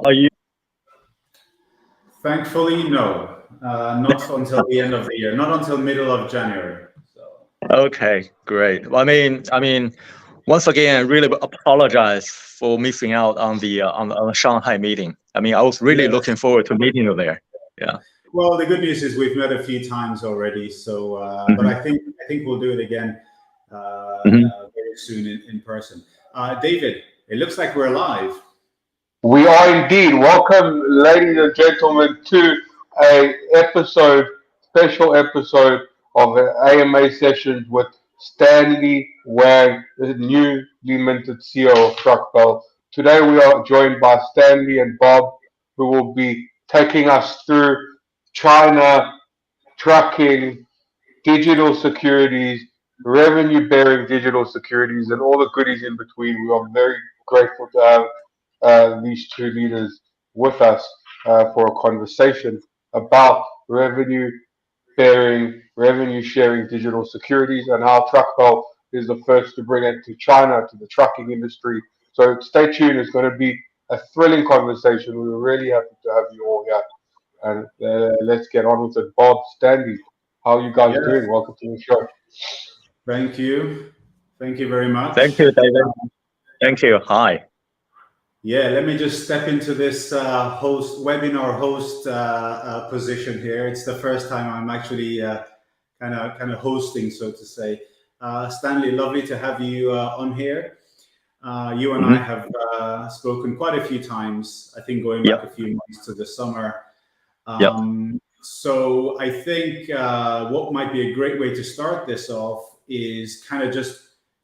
are you? Thankfully, no. Not until the end of the year, not until middle of January. So. Okay, great. Once again, I really apologize for missing out on the Shanghai meeting. I was really looking forward to meeting you there. Yeah. Well, the good news is we've met a few times already. So, but I think we'll do it again very soon in person. David, it looks like we're live. We are indeed. Welcome, ladies and gentlemen, to special episode of the AMA sessions with Stanley Wang, the newly minted CEO of Trucpal. Today we are joined by Stanley and Bob, who will be taking us through China, trucking, digital securities, revenue-bearing digital securities, and all the goodies in between. We are very grateful to have these two leaders with us for a conversation about revenue sharing digital securities and how Trucpal is the first to bring it to China, to the trucking industry. So stay tuned. It's going to be a thrilling conversation. We're really happy to have you all here. And let's get on with it. Bob, Stanley, how are you guys doing? Welcome to the show. Thank you. Thank you very much. Thank you, David. Thank you. Hi. Yeah, let me just step into this webinar host position here. It's the first time I'm actually kind of hosting, so to say. Stanley, lovely to have you on here. You and I have spoken quite a few times, I think going back a few months to the summer. So I think what might be a great way to start this off is kind of just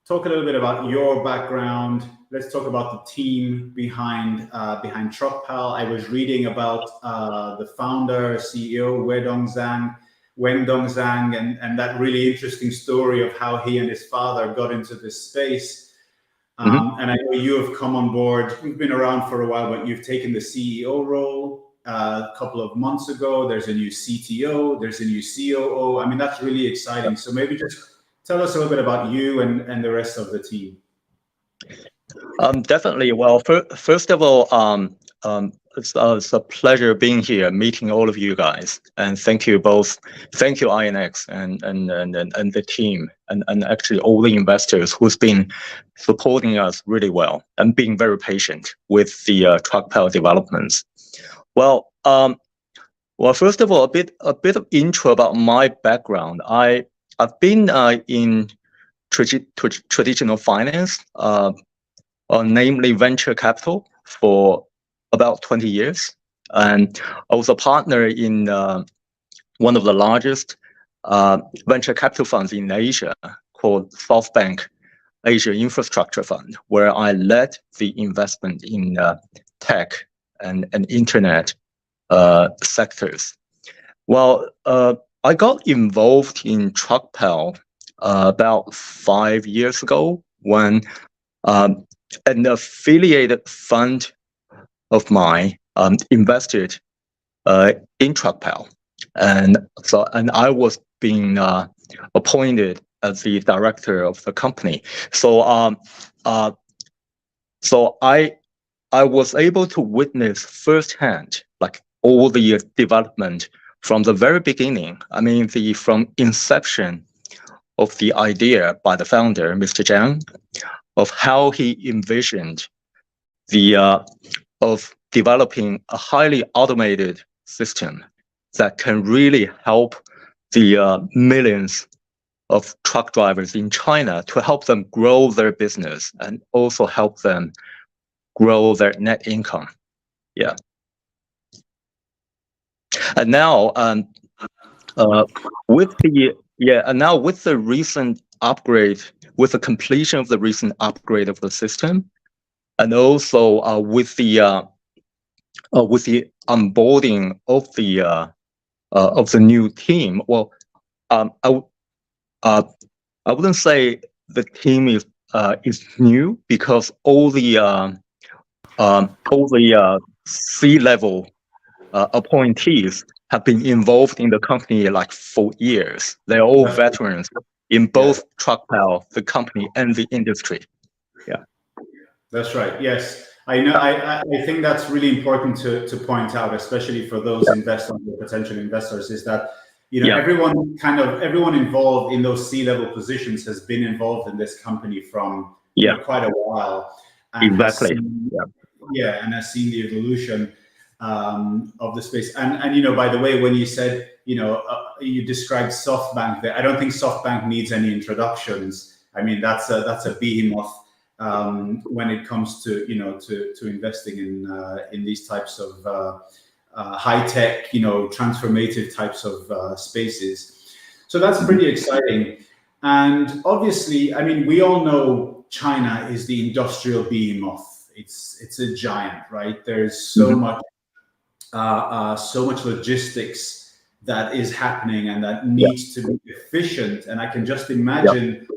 talk a little bit about your background. Let's talk about the team behind Trucpal. I was reading about the founder, CEO, Wendong Zhang, and that really interesting story of how he and his father got into this space. And I know you have come on board. You've been around for a while, but you've taken the CEO role a couple of months ago. There's a new CTO. There's a new COO. I mean, that's really exciting. So maybe just tell us a little bit about you and the rest of the team. Definitely. Well, first of all, it's a pleasure being here, meeting all of you guys, and thank you both. Thank you, INX and the team, and actually all the investors who's been supporting us really well and being very patient with the Trucpal developments. Well, first of all, a bit of intro about my background. I've been in traditional finance, namely venture capital, for about 20 years. And I was a partner in one of the largest venture capital funds in Asia called SoftBank Asia Infrastructure Fund, where I led the investment in tech and internet sectors. Well, I got involved in Trucpal about 5 years ago when an affiliated fund of mine invested in Trucpal, and I was being appointed as the director of the company. So I was able to witness firsthand, like, all the development from the very beginning. I mean, from inception of the idea by the founder, Mr. Zhang, of how he envisioned of developing a highly automated system that can really help the millions of truck drivers in China, to help them grow their business and also help them grow their net income. Yeah. And now, with the recent upgrade, with the completion of the recent upgrade of the system, and also with the onboarding of the new team. Well, I wouldn't say the team is new, because all the C-level appointees have been involved in the company like for years. They're all veterans in both Trucpal, the company, and the industry. Yeah, that's right. Yes, I know. I think that's really important to point out, especially for those investors or potential investors, is that everyone involved in those C-level positions has been involved in this company from quite a while, and Exactly. and has seen the evolution of the space. And by the way, when you said you described SoftBank there, I don't think SoftBank needs any introductions. I mean, that's a behemoth. When it comes to to investing in these types of high tech, transformative types of spaces, so that's pretty exciting. And obviously, I mean, we all know China is the industrial behemoth. It's a giant, right? There's so much logistics that is happening and that needs to be efficient. And I can just imagine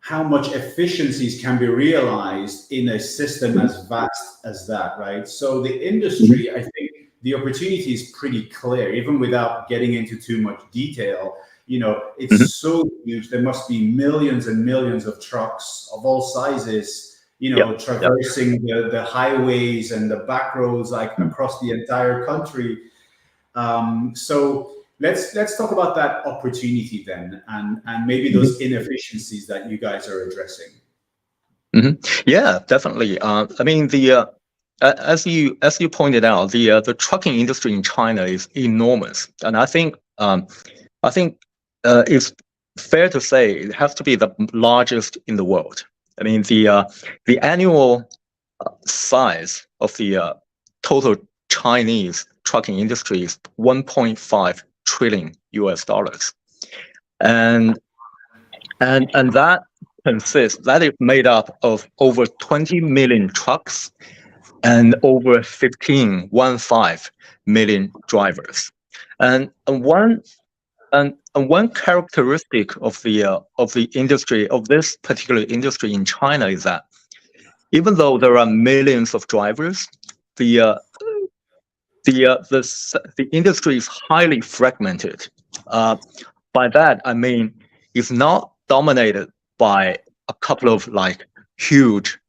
how much efficiencies can be realized in a system as vast as that, right? So the industry, I think the opportunity is pretty clear, even without getting into too much detail. It's so huge. There must be millions and millions of trucks of all sizes, traversing the highways and the back roads like across the entire country. So let's talk about that opportunity then, and maybe those inefficiencies that you guys are addressing. Yeah, definitely. I mean, as you pointed out, the trucking industry in China is enormous, and I think it's fair to say it has to be the largest in the world. I mean, the annual size of the total Chinese trucking industry is $1.5 trillion, and that is made up of over 20 million trucks and over 15 million drivers. And one characteristic of the industry, of this particular industry in China, is that even though there are millions of drivers, the industry is highly fragmented. By that I mean it's not dominated by a couple of like huge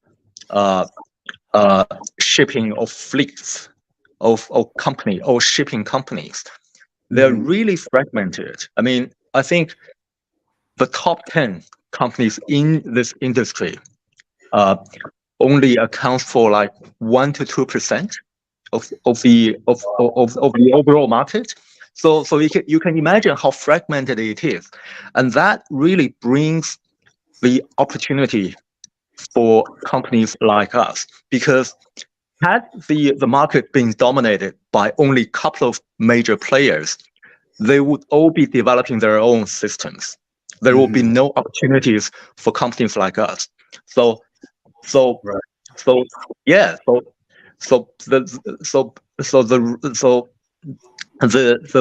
shipping or fleets of company or shipping companies. They're really fragmented. I mean, I think the top 10 companies in this industry only accounts for like 1 to 2% of the overall market. So you can imagine how fragmented it is, and that really brings the opportunity for companies like us, because had the market been dominated by only a couple of major players, they would all be developing their own systems. There will be no opportunities for companies like us. The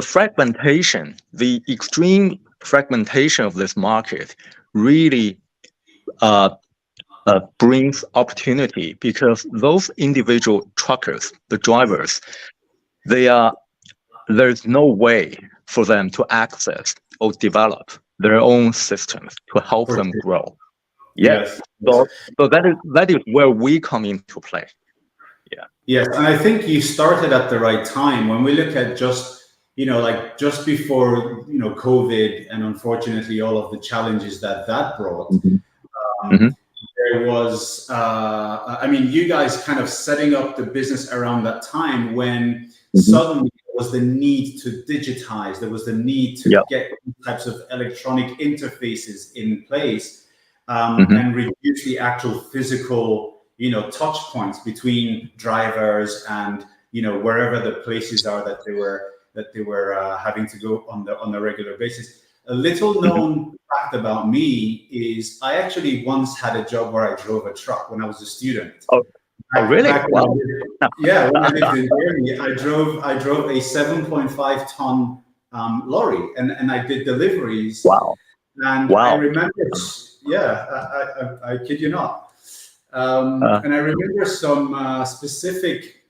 fragmentation, the extreme fragmentation of this market really brings opportunity, because those individual truckers, the drivers, there's no way for them to access or develop their own systems to help them grow. Yes. So that is where we come into play. Yeah. Yes, and I think you started at the right time. When we look at just before COVID, and unfortunately all of the challenges that brought. There was, I mean, you guys kind of setting up the business around that time when suddenly there was the need to digitize, there was the need to get types of electronic interfaces in place, and reduce the actual physical, touch points between drivers and, wherever the places are that they were having to go on a regular basis. A little known fact about me is I actually once had a job where I drove a truck when I was a student. Oh, really? Wow. Yeah, when I lived in Germany, I drove a 7.5 ton lorry, and I did deliveries. Wow. And I remember, I kid you not. And I remember some specific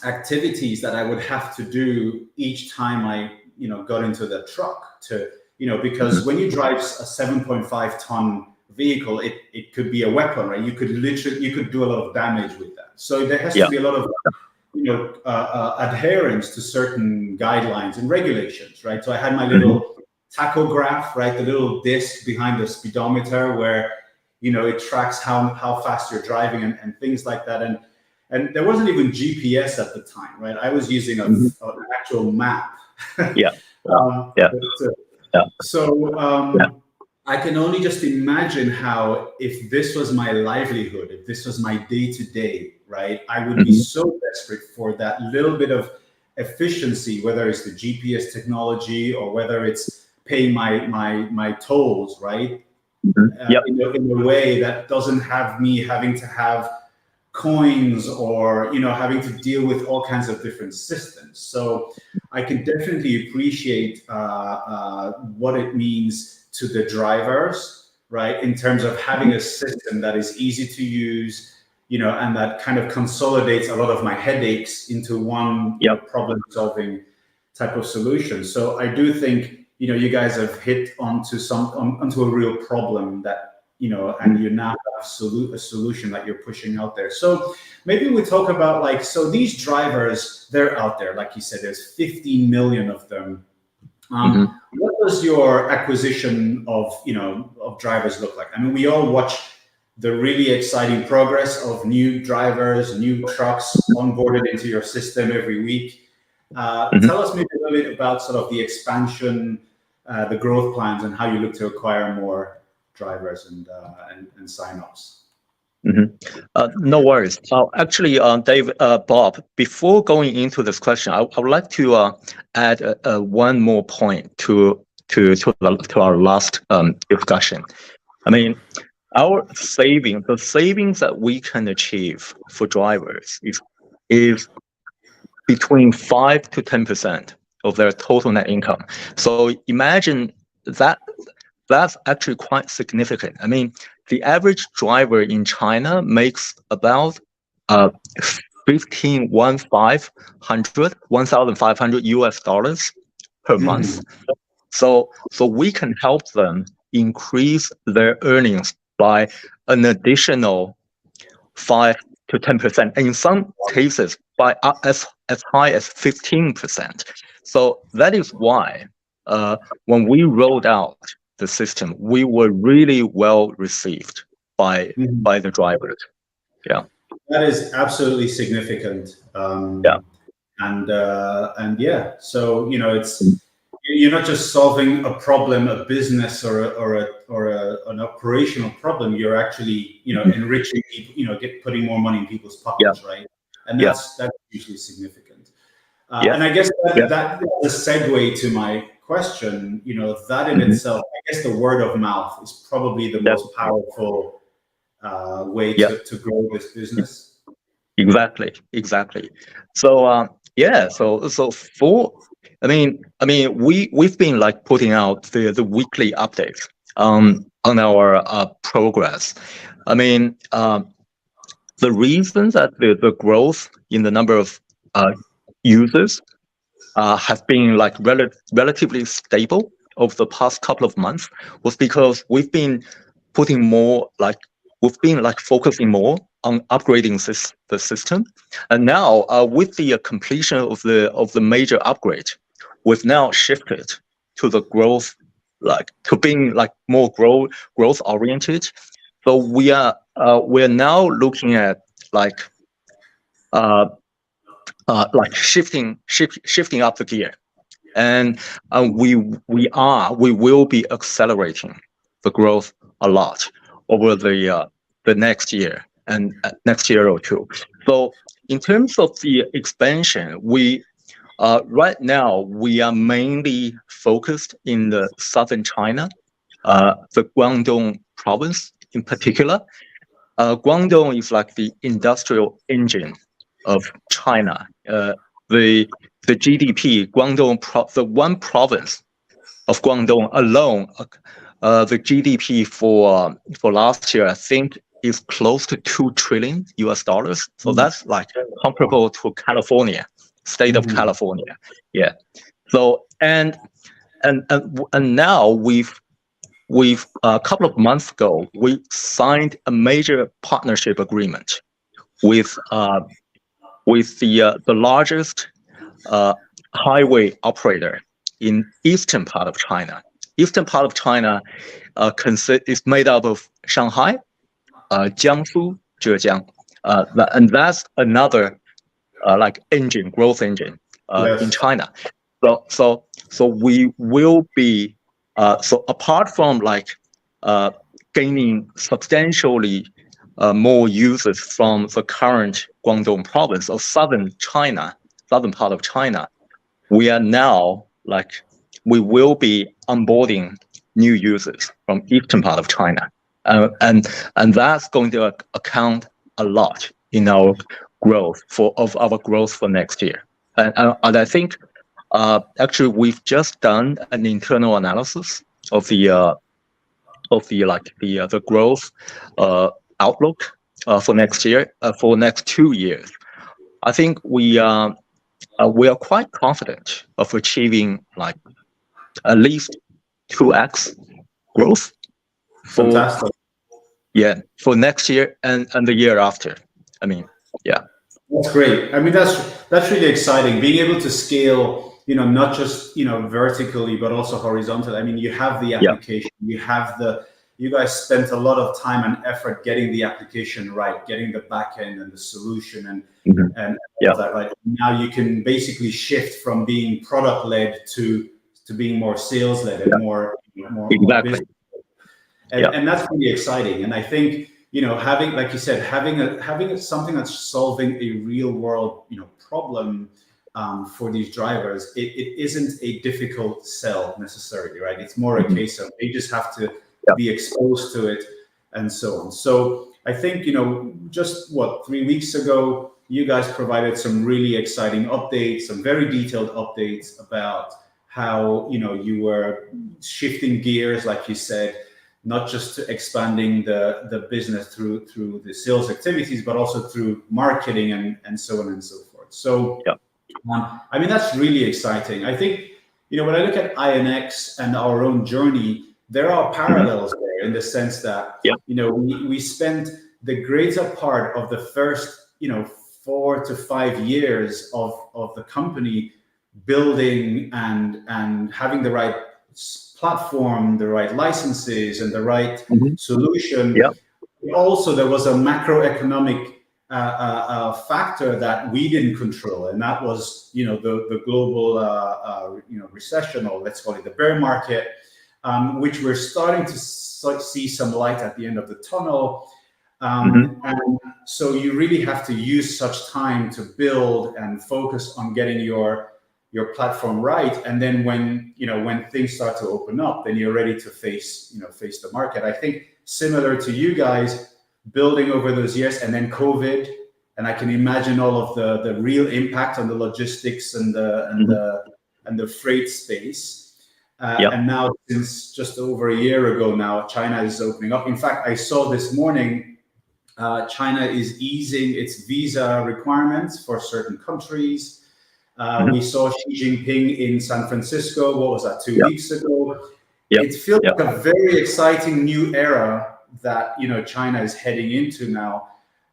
activities that I would have to do each time I, got into the truck to, because when you drive a 7.5 ton vehicle, it could be a weapon, right? You could do a lot of damage with that. So there has to be a lot of adherence to certain guidelines and regulations, right? So I had my little tachograph, right, the little disc behind the speedometer where it tracks how fast you're driving and things like that. And there wasn't even GPS at the time, right? I was using an actual map. So I can only just imagine how, if this was my livelihood, if this was my day-to-day, right, I would be so desperate for that little bit of efficiency, whether it's the GPS technology or whether it's paying my tolls, right? In a way that doesn't have me having to have coins or having to deal with all kinds of different systems. So I can definitely appreciate what it means to the drivers, right, in terms of having a system that is easy to use, and that kind of consolidates a lot of my headaches into one problem-solving type of solution. So I do think you guys have hit onto a real problem that and you now have a solution that you're pushing out there. So maybe we talk about so these drivers, they're out there, like you said, there's 15 million of them. What does your acquisition of drivers look like? I mean, we all watch the really exciting progress of new drivers, new trucks onboarded into your system every week. Tell us maybe a little bit about sort of the expansion, the growth plans, and how you look to acquire more drivers and signups. No worries. Actually, Dave, Bob, before going into this question, I would like to add one more point to our last discussion. I mean, the savings that we can achieve for drivers is between 5 to 10% of their total net income. So imagine that. That's actually quite significant. I mean, the average driver in China makes about $1,500 per month. So we can help them increase their earnings by an additional 5 to 10%, and in some cases by as high as 15%. So that is why when we rolled out the system, we were really well received by the drivers. Yeah, that is absolutely significant. So it's, you're not just solving a problem, a business or an operational problem. You're actually enriching people, putting more money in people's pockets, right? And that's usually significant. And I guess that is a segue to my question. That in itself, I guess the word of mouth is probably the most powerful way to grow this business. Exactly. So we've been putting out the weekly updates on our progress. I mean, the reason that the growth in the number of users have been relatively stable over the past couple of months was because we've been putting more focusing more on upgrading the system, and now with the completion of the major upgrade, we've now shifted to the growth, to being more growth oriented. So we're now looking at shifting up the gear, and we will be accelerating the growth a lot over the next year and next year or two. So in terms of the expansion, we right now we are mainly focused in the southern China, the Guangdong province in particular. Guangdong is like the industrial engine of China. The GDP, the one province of Guangdong alone, the GDP for last year, I think, is close to $2 trillion. So that's comparable to California, state of California. Yeah. So and now we've a couple of months ago we signed a major partnership agreement with the largest highway operator in eastern part of China. Eastern part of China is made up of Shanghai, Jiangsu, Zhejiang, and that's another like growth engine in Yes. China. So we will be so apart from like gaining substantially more users from the current Guangdong province of southern part of China, we are now like we will be onboarding new users from eastern part of China, and that's going to account a lot in our growth for next year. And I think actually we've just done an internal analysis of the growth outlook for next year, for next 2 years. I think we are quite confident of achieving like at least 2x growth Fantastic. for next year and the year after. I mean, yeah. That's great. I mean, that's really exciting. Being able to scale, not just vertically, but also horizontally. I mean, you have the application, you guys spent a lot of time and effort getting the application right, getting the back end and the solution and all that right. Now you can basically shift from being product led to being more sales led and more business. And that's really exciting. And I think having, like you said, having something that's solving a real world problem for these drivers, it isn't a difficult sell necessarily, right? It's more a case of they just have to be exposed to it and so on. So I think just 3 weeks ago, you guys provided some really exciting updates, some very detailed updates about how you were shifting gears, like you said, not just to expanding the business through the sales activities, but also through marketing and so on and so forth. So, I mean, that's really exciting. I think, when I look at INX and our own journey, there are parallels there in the sense that, we spent the greater part of the first, 4 to 5 years of the company building and having the right platform, the right licenses, and the right solution. Also, there was a macroeconomic factor that we didn't control, and that was the global recession, or let's call it the bear market, which we're starting to see some light at the end of the tunnel. And so you really have to use such time to build and focus on getting your platform right, and then when things start to open up, then you're ready to face the market. I think similar to you guys, building over those years, and then COVID, and I can imagine all of the real impact on the logistics and the freight space. And now, since just over a year ago now, China is opening up. In fact, I saw this morning, China is easing its visa requirements for certain countries. We saw Xi Jinping in San Francisco. What was that, 2 weeks ago? It feels like a very exciting new era that China is heading into now,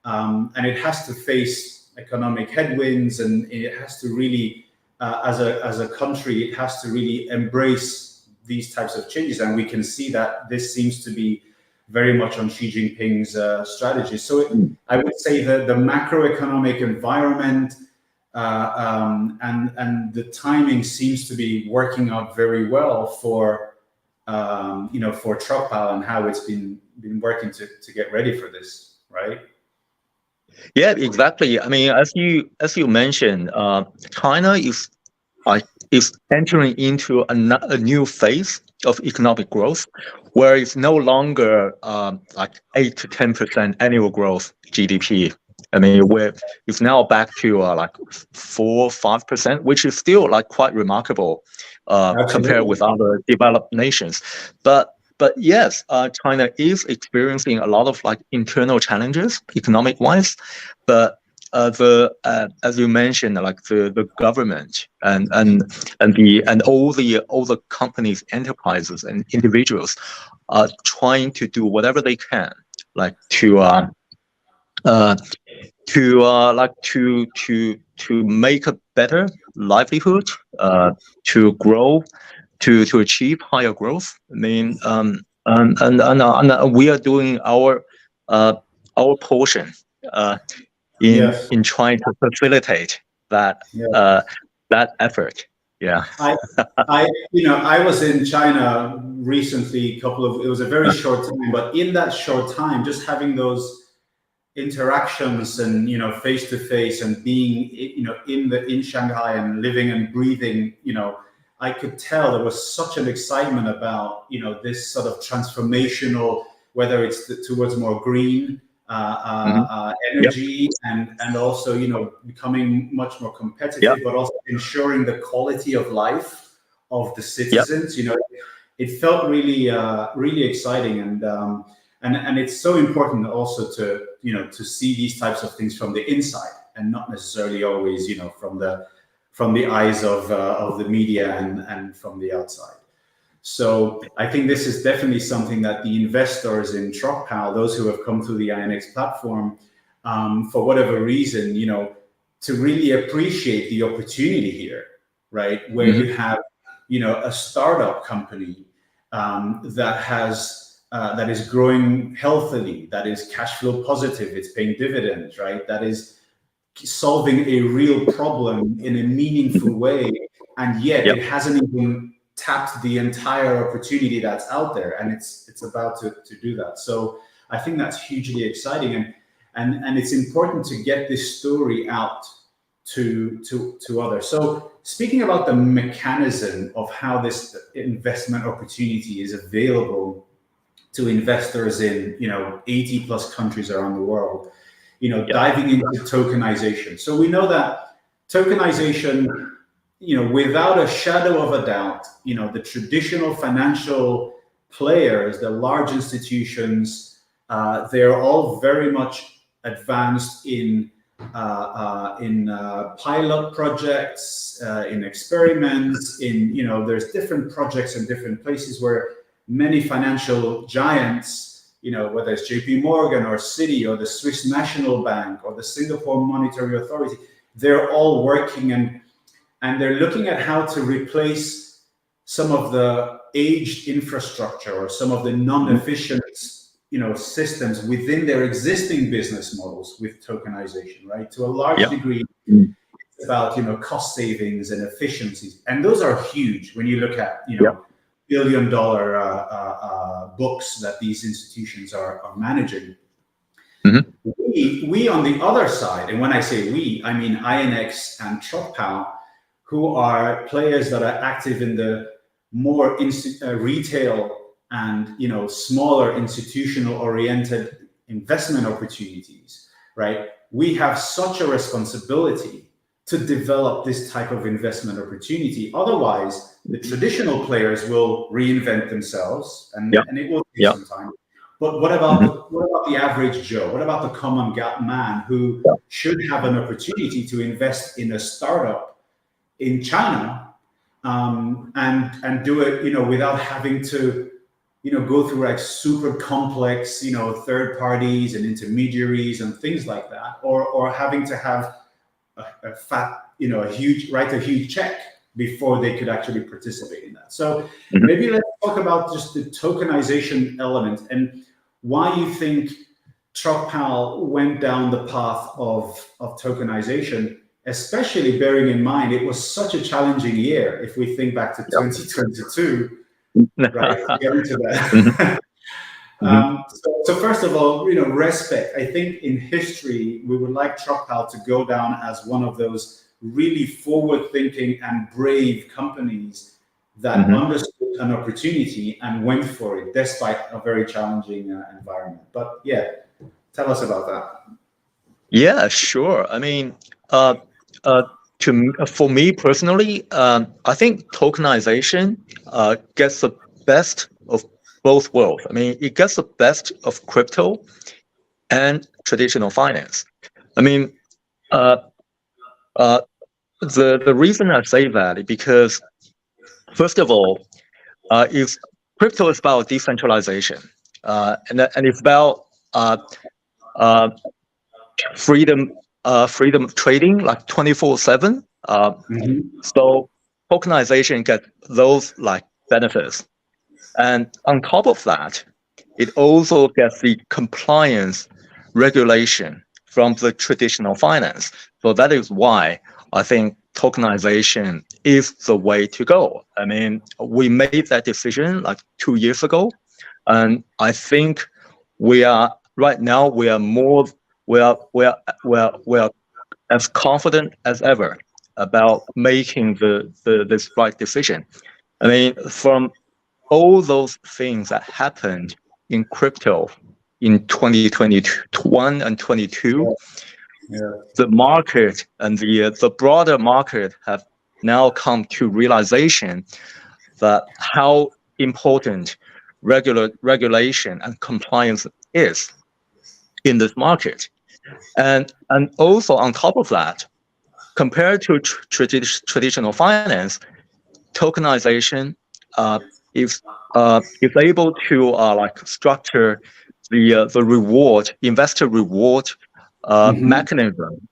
and it has to face economic headwinds, and it has to really, as a country, it has to really embrace these types of changes. And we can see that this seems to be very much on Xi Jinping's strategy. So I would say that the macroeconomic environment and the timing seems to be working out very well for Trucpal and how it's been working to get ready for this, right? Yeah, exactly. I mean, as you mentioned, China is entering into a new phase of economic growth, where it's no longer like 8 to 10% annual growth GDP. I mean, it's now back to like 4-5%, which is still like quite remarkable compared with other developed nations. But yes, China is experiencing a lot of like internal challenges, economic wise. But as you mentioned, like the government and all the companies, enterprises, and individuals are trying to do whatever they can, like to make a better livelihood, to grow, to achieve higher growth. I mean, and we are doing our portion Yes. in trying to facilitate that Yeah. that effort. Yeah. I was in China recently, it was a very short time, but in that short time, just having those interactions and, face to face and being, in Shanghai and living and breathing, I could tell there was such an excitement about, this sort of transformational, whether it's towards more green Yep. energy and also, becoming much more competitive, Yep. but also ensuring the quality of life of the Yep. citizens. It felt really, really exciting, and it's so important also to to see these types of things from the inside and not necessarily always from the eyes of the media and from the outside. So I think this is definitely something that the investors in Trucpal, those who have come through the INX platform, for whatever reason, to really appreciate the opportunity here, right? Where you have, a startup company that is growing healthily, that is cash flow positive, it's paying dividends, right? That is solving a real problem in a meaningful way, and yet it hasn't even tapped the entire opportunity that's out there, and it's about to do that. So I think that's hugely exciting, and it's important to get this story out to others. So speaking about the mechanism of how this investment opportunity is available to investors in 80 plus countries around the world, diving into tokenization. So we know that tokenization, without a shadow of a doubt, the traditional financial players, the large institutions, they're all very much advanced in pilot projects, in experiments, there's different projects in different places where many financial giants, whether it's JP Morgan or Citi or the Swiss National Bank or the Singapore Monetary Authority, they're all working and they're looking at how to replace some of the aged infrastructure or some of the non-efficient, systems within their existing business models with tokenization, right? To a large degree, it's about, cost savings and efficiencies. And those are huge when you look at, billion-dollar books that these institutions are managing. We on the other side, and when I say we, I mean INX and Trucpal, who are players that are active in the more retail and smaller institutional-oriented investment opportunities, right? We have such a responsibility to develop this type of investment opportunity. Otherwise, the traditional players will reinvent themselves, and it will take some time. But what about the average Joe? What about the common man who should have an opportunity to invest in a startup in China and do it, without having to, go through like super complex, third parties and intermediaries and things like that, or having to have a huge check before they could actually participate in that. So maybe let's talk about just the tokenization element and why you think Trucpal went down the path of tokenization, especially bearing in mind it was such a challenging year. If we think back to 2022, right? Get into that. So first of all, respect. I think in history, we would like Trucpal to go down as one of those really forward-thinking and brave companies that understood an opportunity and went for it despite a very challenging environment. But yeah, tell us about that. Yeah, sure. I mean, for me personally, I think tokenization gets the best of both worlds. I mean, it gets the best of crypto and traditional finance. I mean, the reason I say that is because, first of all, if crypto is about decentralization, and it's about freedom of trading, like 24/7. So tokenization gets those like benefits, and on top of that, it also gets the compliance regulation from the traditional finance. So that is why I think tokenization is the way to go. I mean, we made that decision like 2 years ago, and I think we are right now. We are more. We are as confident as ever about making this right decision. I mean, from all those things that happened in crypto in 2021 and 22, the market and the broader market have now come to realization that how important regulation and compliance is in this market. And also on top of that, compared to traditional finance, tokenization is able to like structure the reward, investor reward mechanism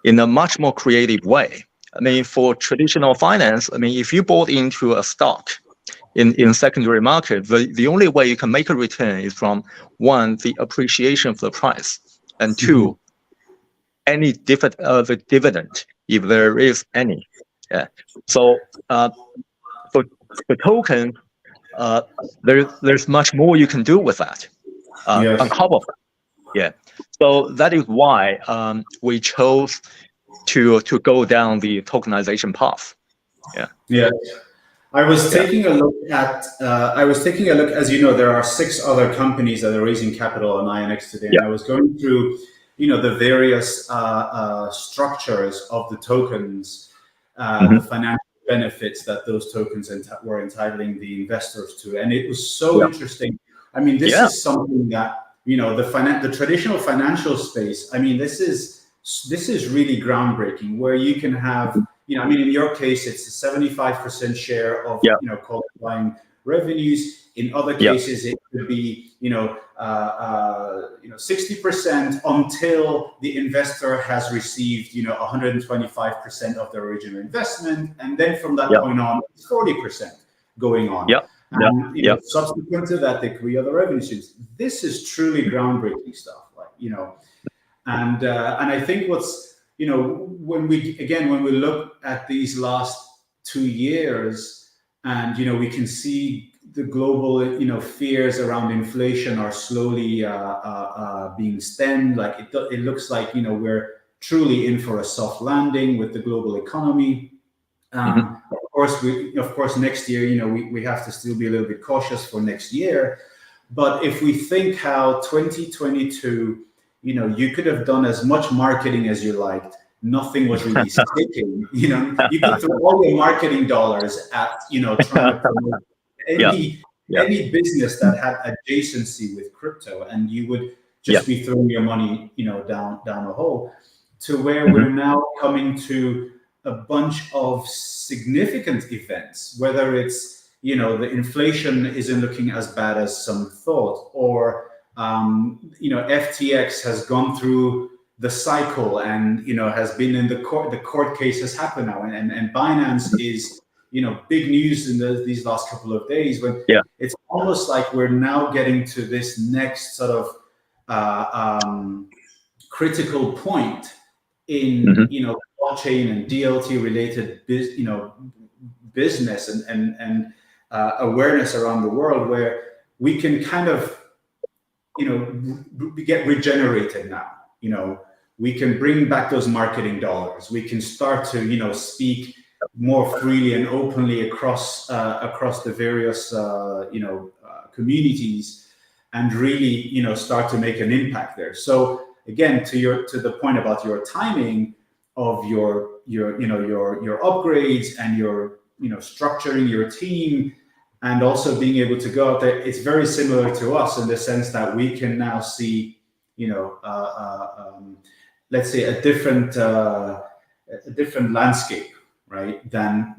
in a much more creative way. I mean, for traditional finance, I mean, if you bought into a stock in secondary market, the only way you can make a return is from one, the appreciation of the price, and two, any the dividend, if there is any. Yeah. So for token, there's much more you can do with that on top of that. Yeah. So that is why we chose to go down the tokenization path. Yeah. Yeah. I was taking a look at. As you know, there are 6 other companies that are raising capital on INX today, and I was going through, the various structures of the tokens, the financial benefits that those tokens were entitling the investors to, and it was so interesting. I mean, this is something that the traditional financial space. I mean, this is really groundbreaking, where you can have. I mean, in your case, it's a 75% share of qualifying revenues. In other cases, it could be 60% until the investor has received 125% of their original investment, and then from that point on, it's 40% going on. And subsequent to that, there could be other revenue streams. This is truly groundbreaking stuff, and I think what's when we look at these last 2 years, and we can see the global fears around inflation are slowly being stemmed. Like it looks like we're truly in for a soft landing with the global economy. Of course, next year we have to still be a little bit cautious for next year. But if we think how 2022. You could have done as much marketing as you liked. Nothing was really sticking. You could throw all your marketing dollars at, trying to promote any business that had adjacency with crypto, and you would just be throwing your money, down a hole. To where we're now coming to a bunch of significant events, whether it's, the inflation isn't looking as bad as some thought, or FTX has gone through the cycle and has been in the court case has happened now, and Binance is big news in these last couple of days, when it's almost like we're now getting to this next sort of critical point in blockchain and DLT related business and awareness around the world, where we can kind of get regenerated now. We can bring back those marketing dollars. We can start to speak more freely and openly across the various communities, and really start to make an impact there. So again, to the point about your timing of your upgrades and your structuring your team, and also being able to go out there, it's very similar to us in the sense that we can now see, let's say a different landscape, right, than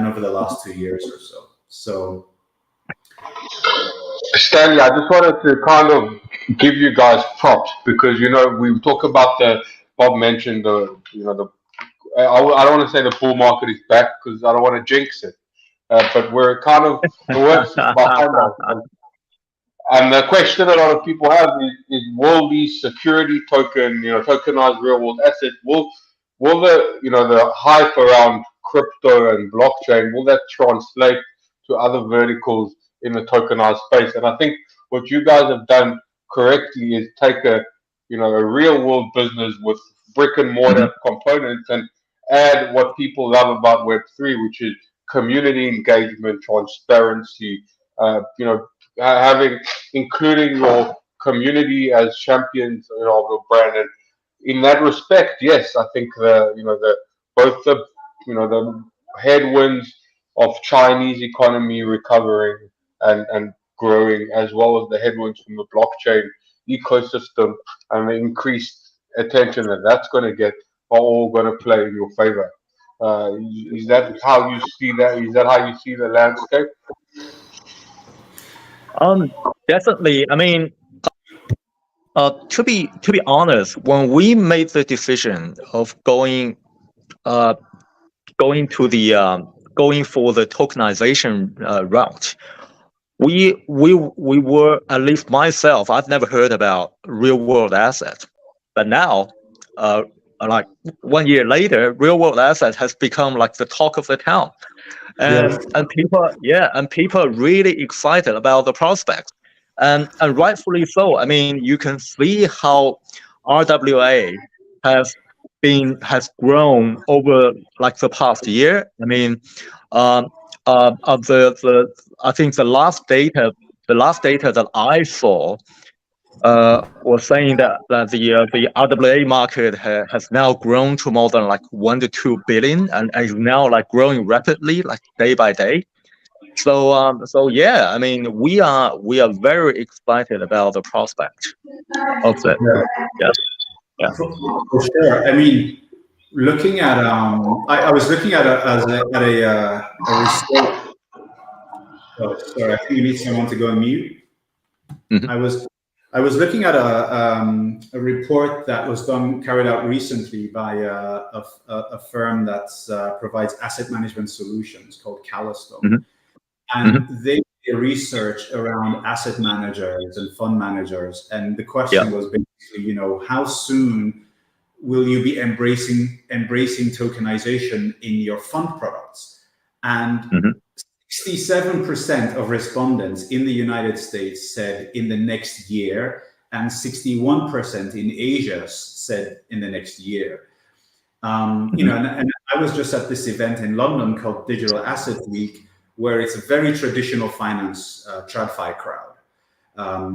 over the last 2 years or so. So, Stanley, I just wanted to kind of give you guys props because we talk about Bob mentioned I don't want to say the bull market is back because I don't want to jinx it, but we're kind of the worst is behind us. And the question a lot of people have is will these security tokenized real world assets, will the hype around crypto and blockchain, will that translate to other verticals in the tokenized space? And I think what you guys have done correctly is take a real world business with brick and mortar components and add what people love about Web3, which is community engagement, transparency, having including your community as champions of your brand. And in that respect, yes, I think both the headwinds of Chinese economy recovering and growing, as well as the headwinds from the blockchain ecosystem and the increased attention that that's going to get, are all going to play in your favor. Is that how you see that? Is that how you see the landscape? Definitely. I mean, to be honest, when we made the decision of going for the tokenization route, we were, at least myself, I've never heard about real world assets, but now, like 1 year later, real world asset has become like the talk of the town, and people are really excited about the prospects, and rightfully so. I mean, you can see how RWA has grown over like the past year. I mean, I think the last data that I saw was saying that the RWA market has now grown to more than like 1 to 2 billion and is now like growing rapidly, like day by day. So yeah, I mean, we are very excited about the prospect of that. Yeah. For sure. I mean, looking at I was looking at a research. Oh, sorry, I think you need someone to go on mute. I was looking at a report that was carried out recently by a firm that provides asset management solutions called Calastone, and they did research around asset managers and fund managers, and the question was basically, how soon will you be embracing tokenization in your fund products? And 67% of respondents in the United States said in the next year, and 61% in Asia said in the next year. And I was just at this event in London called Digital Asset Week, where it's a very traditional finance TradFi crowd.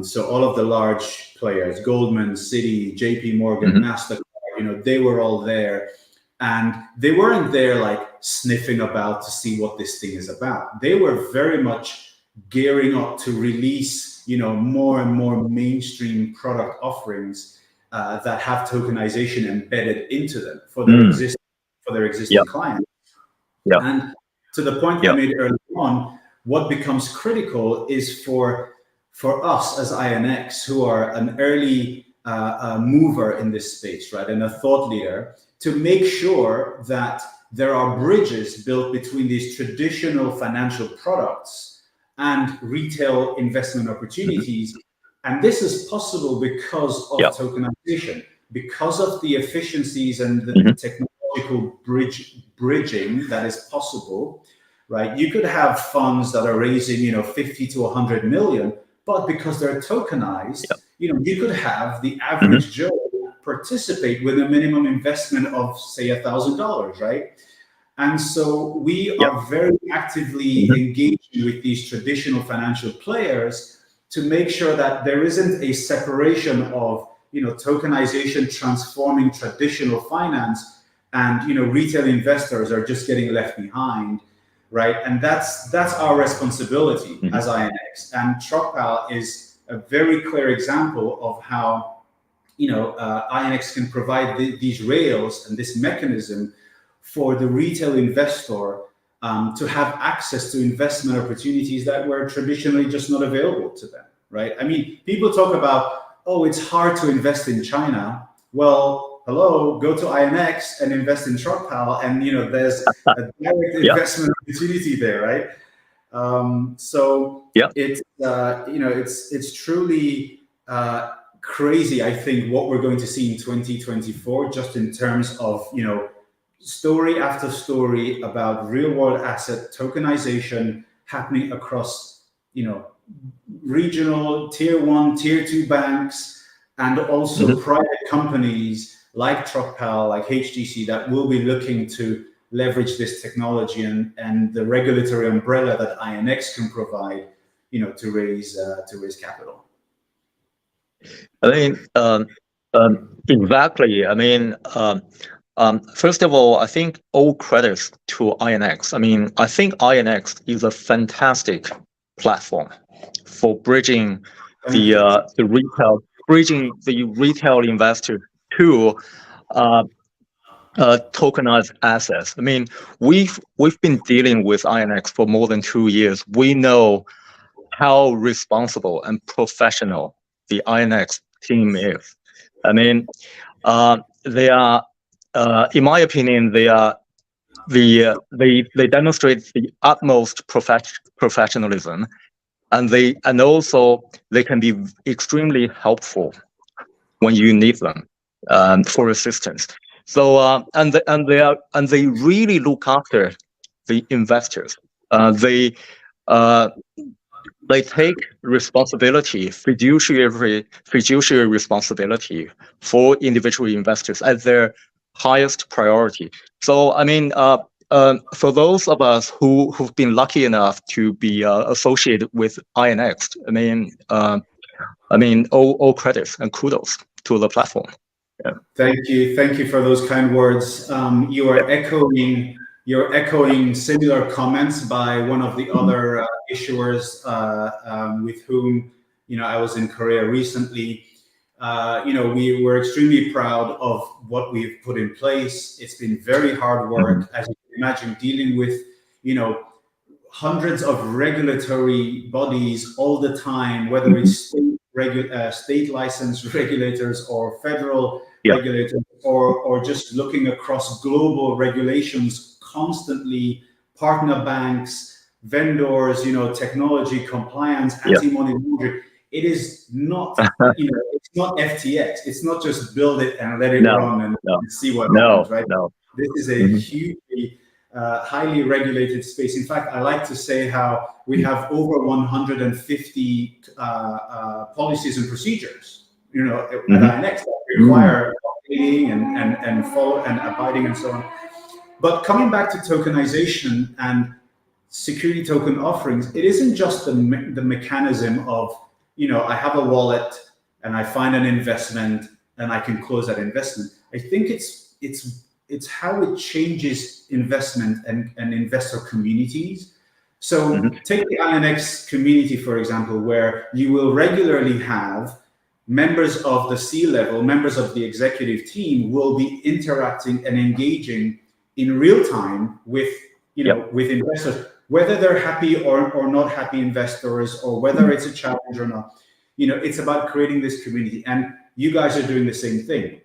So all of the large players, Goldman, Citi, JP Morgan, Mastercard, they were all there. And they weren't there like sniffing about to see what this thing is about. They were very much gearing up to release, more and more mainstream product offerings that have tokenization embedded into them for their existing clients. And to the point I made earlier on, what becomes critical is for us as INX, who are an early mover in this space, right, and a thought leader, to make sure that there are bridges built between these traditional financial products and retail investment opportunities. And this is possible because of tokenization, because of the efficiencies and the technological bridging that is possible, right? You could have funds that are raising, 50 to 100 million, but because they're tokenized, you could have the average Joe participate with a minimum investment of, say, $1,000, right? And so we are very actively engaging with these traditional financial players to make sure that there isn't a separation of, tokenization transforming traditional finance, and retail investors are just getting left behind, right? And that's our responsibility as INX. And Trucpal is a very clear example of how INX can provide these rails and this mechanism for the retail investor to have access to investment opportunities that were traditionally just not available to them. right? I mean, people talk about, oh, it's hard to invest in China. Well, hello, go to INX and invest in Trucpal, and there's a direct Yeah. investment opportunity there, right? So Yeah. it's truly crazy, I think, what we're going to see in 2024, just in terms of story after story about real world asset tokenization happening across regional tier 1, tier 2 banks, and also private companies like Trucpal, like HTC, that will be looking to leverage this technology and the regulatory umbrella that INX can provide, to raise capital. I mean, exactly. I mean, first of all, I think all credits to INX. I mean, I think INX is a fantastic platform for bridging the retail investor to tokenized assets. I mean, we've been dealing with INX for more than 2 years. We know how responsible and professional the INX team is. I mean, they are, in my opinion, they demonstrate the utmost professionalism, and also they can be extremely helpful when you need them for assistance. So they really look after the investors. They take responsibility, fiduciary responsibility for individual investors as their highest priority. So I mean, for those of us who've been lucky enough to be associated with INX, I mean, all credits and kudos to the platform. Yeah. Thank you for those kind words. You're echoing similar comments by one of the other issuers with whom I was in Korea recently. We were extremely proud of what we've put in place. It's been very hard work, as you can imagine, dealing with hundreds of regulatory bodies all the time, whether it's state licensed regulators or federal regulators, or just looking across global regulations constantly, partner banks, vendors, technology, compliance, anti-money laundering. It is not, it's not FTX. It's not just build it and let it run and see what happens, right? This is a hugely highly regulated space. In fact, I like to say how we have over 150 policies and procedures, at INX that require updating and follow and abiding and so on. But coming back to tokenization and security token offerings, it isn't just the mechanism of, I have a wallet and I find an investment and I can close that investment. I think it's how it changes investment and investor communities. So take the INX community, for example, where you will regularly have members of the C-level, members of the executive team will be interacting and engaging in real time with, with investors, whether they're happy or not happy investors, or whether it's a challenge or not. It's about creating this community, and you guys are doing the same thing,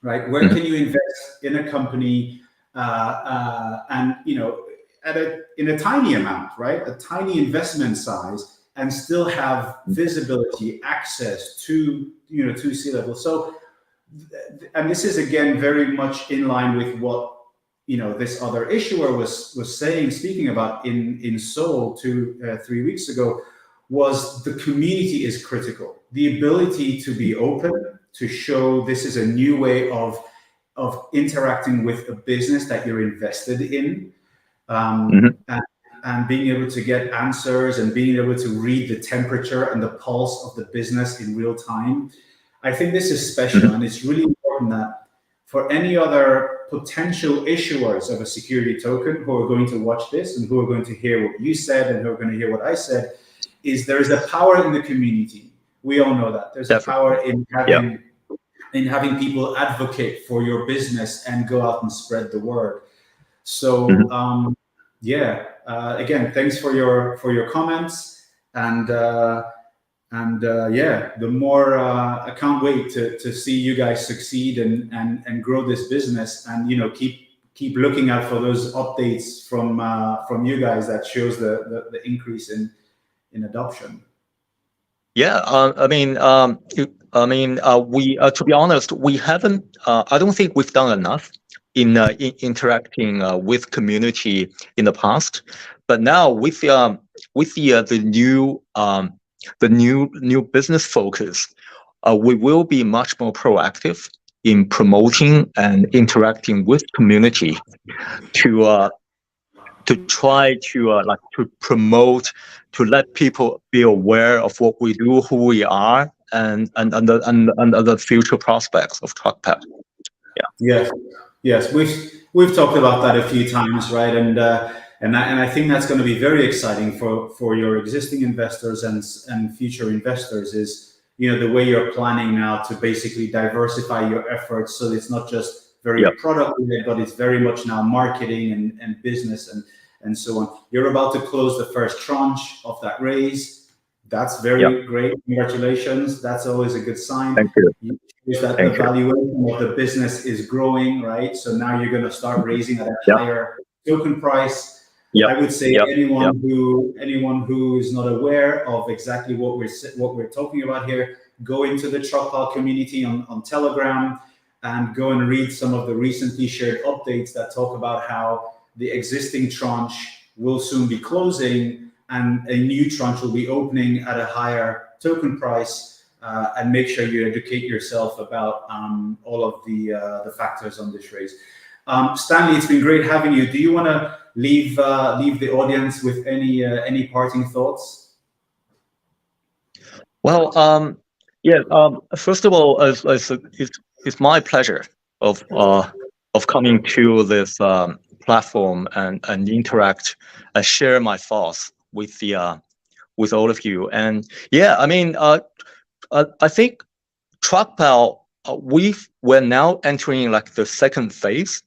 right? Where can you invest in a company, and in a tiny amount, right? A tiny investment size, and still have visibility, access to to C-level. So, and this is again very much in line with what this other issuer was speaking about in Seoul 3 weeks ago. Was the community is critical. The ability to be open, to show this is a new way of interacting with a business that you're invested in, and being able to get answers and being able to read the temperature and the pulse of the business in real time. I think this is special, and it's really important that for any other potential issuers of a security token who are going to watch this and who are going to hear what you said and who are going to hear what I said, is there is a power in the community. We all know that. There's a power in having people advocate for your business and go out and spread the word. So again, thanks for your comments, and And yeah, the more I can't wait to see you guys succeed and grow this business, and keep looking out for those updates from you guys that shows the increase in adoption. Yeah, we to be honest, we haven't. I don't think we've done enough in interacting with community in the past, but now with the new business focus, we will be much more proactive in promoting and interacting with community to try to to promote, to let people be aware of what we do, who we are, and the future prospects of Trucpal. Yes, yes, we've talked about that a few times, right? And I think that's going to be very exciting for your existing investors and future investors. Is the way you're planning now to basically diversify your efforts, so it's not just very product led, but it's very much now marketing and business and so on. You're about to close the first tranche of that raise. That's very great. Congratulations. That's always a good sign. Thank you. Is that the valuation of the business is growing, right? So now you're going to start raising at a higher token price. I would say anyone who is not aware of exactly what we're talking about here, go into the Trucpal community on Telegram and go and read some of the recently shared updates that talk about how the existing tranche will soon be closing and a new tranche will be opening at a higher token price. And make sure you educate yourself about all of the factors on this raise. Stanley, it's been great having you. Do you want to leave the audience with any parting thoughts? Well, first of all, it's my pleasure of coming to this platform and interact and share my thoughts with all of you. And I think Trucpal, we're now entering like the second phase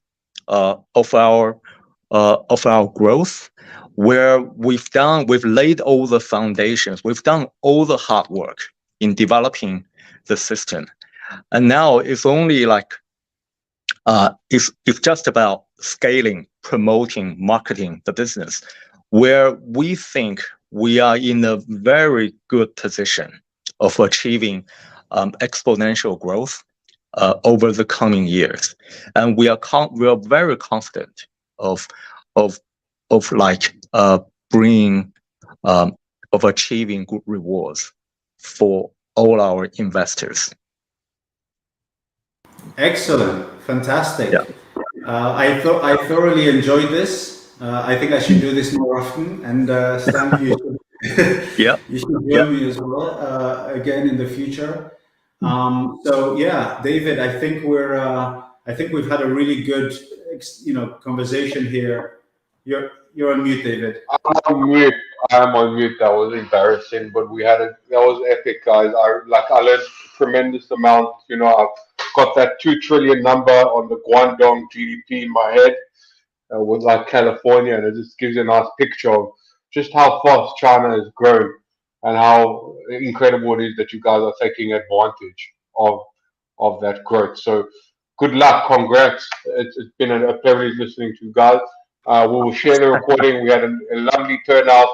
of our growth, where we've laid all the foundations, we've done all the hard work in developing the system, and now it's only like it's just about scaling, promoting, marketing the business, where we think we are in a very good position of achieving exponential growth over the coming years, and we are very confident of achieving good rewards for all our investors. Excellent, fantastic. I thoroughly enjoyed this. I think I should do this more often, and Stanley, you should join me as well again in the future. So yeah, David, I think we've had a really good conversation here. You're on mute, David. I'm on mute. That was embarrassing, but that was epic, guys. I learned a tremendous amount. I've got that 2 trillion number on the Guangdong GDP in my head with like California, and it just gives you a nice picture of just how fast China has grown and how incredible it is that you guys are taking advantage of that growth. So good luck, congrats. It's been a privilege listening to you guys. We will share the recording. We had a lovely turnout.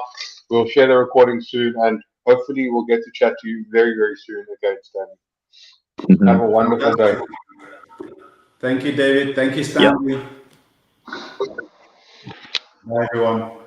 We'll share the recording soon, and hopefully we'll get to chat to you very, very soon again, Stanley. Have a wonderful day. Thank you, David. Thank you, Stanley. Bye, everyone.